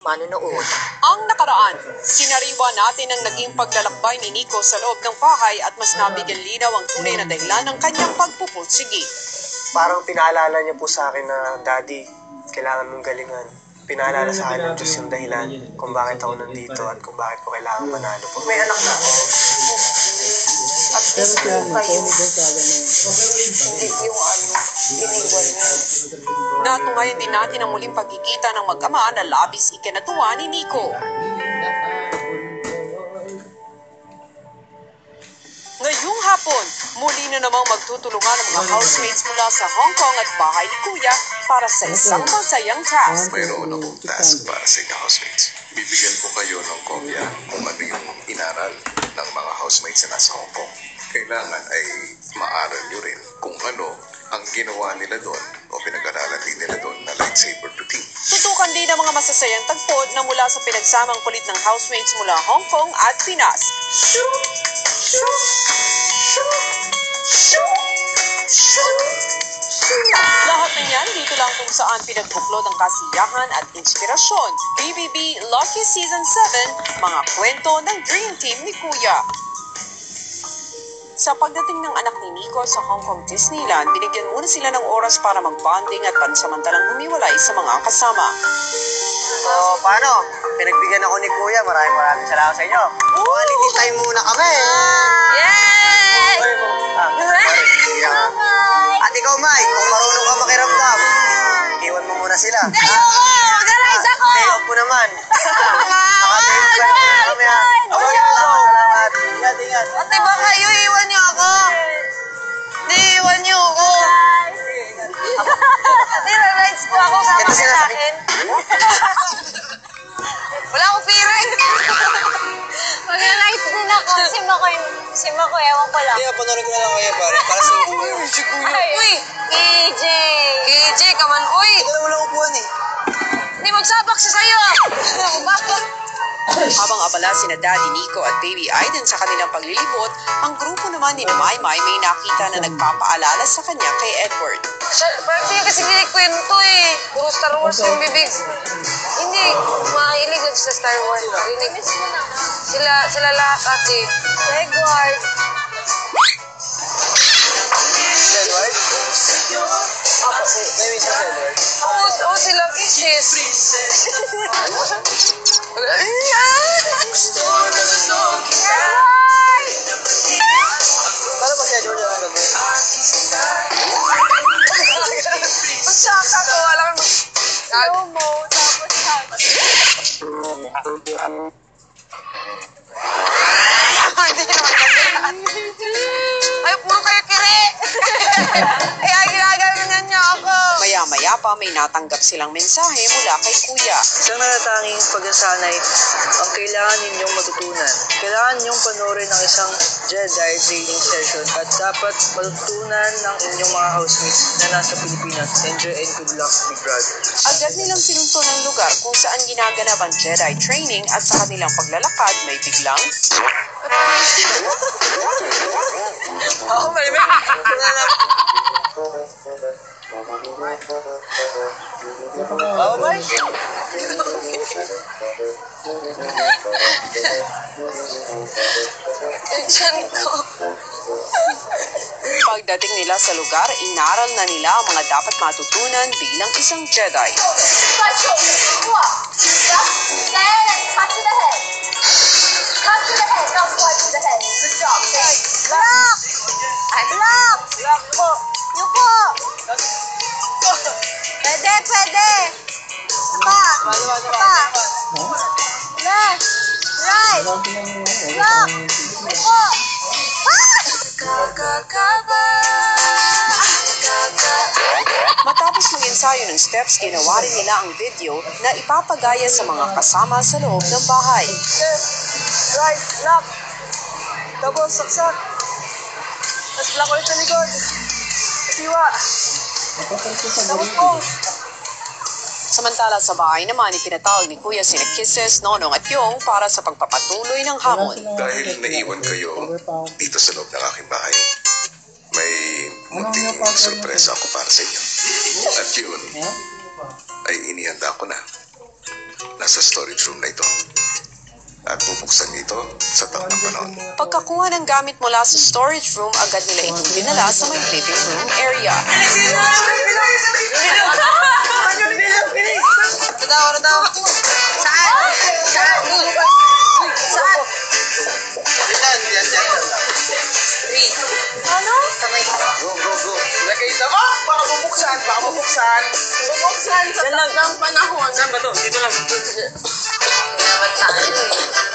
Manonood. Ang nakaraan, sinariwa natin ang naging paglalakbay ni Nico sa loob ng bahay at mas nabigyan linaw ang tunay na dahilan ng kanyang pagpupursigi. Parang pinaalala niya po sa akin na, Daddy, kailangan mong galingan. Pinaalala sa akin ng Diyos yung dahilan kung bakit ako nandito at kung bakit ko kailangan manalo. Pag may anak na ako, at least po kayo, hindi yung iniwan niyo. Natungayan din natin ang muling pagkikita ng mag-ama na labis ikinatuwa ni Nico. Ngayong hapon, muli na namang magtutulungan ang mga housemates mula sa Hong Kong at bahay ni Kuya para sa isang masayang task. Mayroon akong task para sa inyo housemates. Bibigyan ko kayo ng kopya kung ano yung inaral ng mga housemates na nasa Hong Kong. Kailangan ay maaral nyo rin kung ano ang ginawa nila doon o pinag-aralan din nila doon na lightsaber routine. Tutukan din ang mga masasayang tagpod na mula sa pinagsamang kulit ng housemates mula Hong Kong at Pinas. Lahat na yan dito lang kung saan pinagbuklod ang kasiyahan at inspirasyon. BBB Lucky Season 7, mga kwento ng Dream Team ni Kuya. Sa pagdating ng anak ni Nico sa Hong Kong Disneyland, binigyan muna sila ng oras para mag-bonding at pansamantalang humiwalay sa mga kasama. So, paano? Pinagbigyan ako ni Kuya. Maraming salamat sa inyo. Quality time muna kami. Yay! At ikaw, Mike, kung marunong ka makiramdam, iwan mo muna sila. Ayoko! Mag-arise ako! Ayoko po naman. Nakatayo ka na kami ha. Salamat. Ingat. Ate, baka kayo iwan niyo ako. Hindi, iwan niyo ako. Ate, rides po ako sama ka sa akin. Wala akong feeling. Mag-rides din ako. Si Mako, ewan ko lang. Kaya, panorin ko na lang kayo, pare. Para sa inyo. Uy, KJ. KJ, kaman, uy. Ito na walang upuan eh. Hindi magsabak siya sa'yo. Bakit? Habang abala sina Daddy Nico at Baby Aiden sa kanilang paglilibot, ang grupo naman ni Maymay may nakita na nagpapaalala sa kanya kay Edward. Parang hindi kasi kwento eh. Puro Star Wars yung bibig. Hindi, mahilig yun sa Star Wars. Rinig. Sila lahat ate. Edward. Edward? May miss si Edward? Oo, sila kisses. Paano ba si Edward na lang gagawin? Masaka ko, alam mo. Hello mo, tapos Hindi naman kasi. Ay, puro kayo kiri. Ay, ginagalingan niya ako. Maya-maya pa may natanggap silang mensahe mula kay Kuya. Isang natatanging pagkasanay ang kailangan ninyong matutunan. Kailangan ninyong panoorin ang isang Jedi training session at dapat matutunan ng inyong mga housemates na nasa Pilipinas. Enjoy and good luck, Big Brother. Agad nilang sinunto ng lugar kung saan ginaganap ang Jedi training at sa kanilang paglalakad may biglang Oo, may. Oo, Mike? Diyan ko. Pagdating nila sa lugar, inaral na nila ang mga dapat matutunan bilang isang Jedi. Lock! Lock! Lock po. Yuko! Pwede. Pa! Left! Right! Lock! Yuko! Matapos mag-ensayo ng steps, ginawa rin nila ang video na ipapagaya sa mga kasama sa loob ng bahay. Left, right, lock. Double, saksak. Tapos block ulit sa likod. Siwa. Tapos pose. Samantala sa bahay naman, ipinatawag ni Kuya sina Kisses, Nonong at Yong para sa pagpapatuloy ng hamon. Dahil naiwan kayo dito sa loob ng aking bahay, may munting sorpresa ako para sa inyo. At yun ay inihanda ko na. nasa storage room na ito. At bubuksan niyo ito sa tamang panahon. Pagkakuha ng gamit mula sa storage room, agad nila itong dinala sa may living room area. Ano daw? Saan? Saan? Saan? Ano? Go. Lagay ito. Oh! Baka bubuksan. Bubuksan sa takdang panahon. Saan ba to? Dito lang. Naman tayo eh.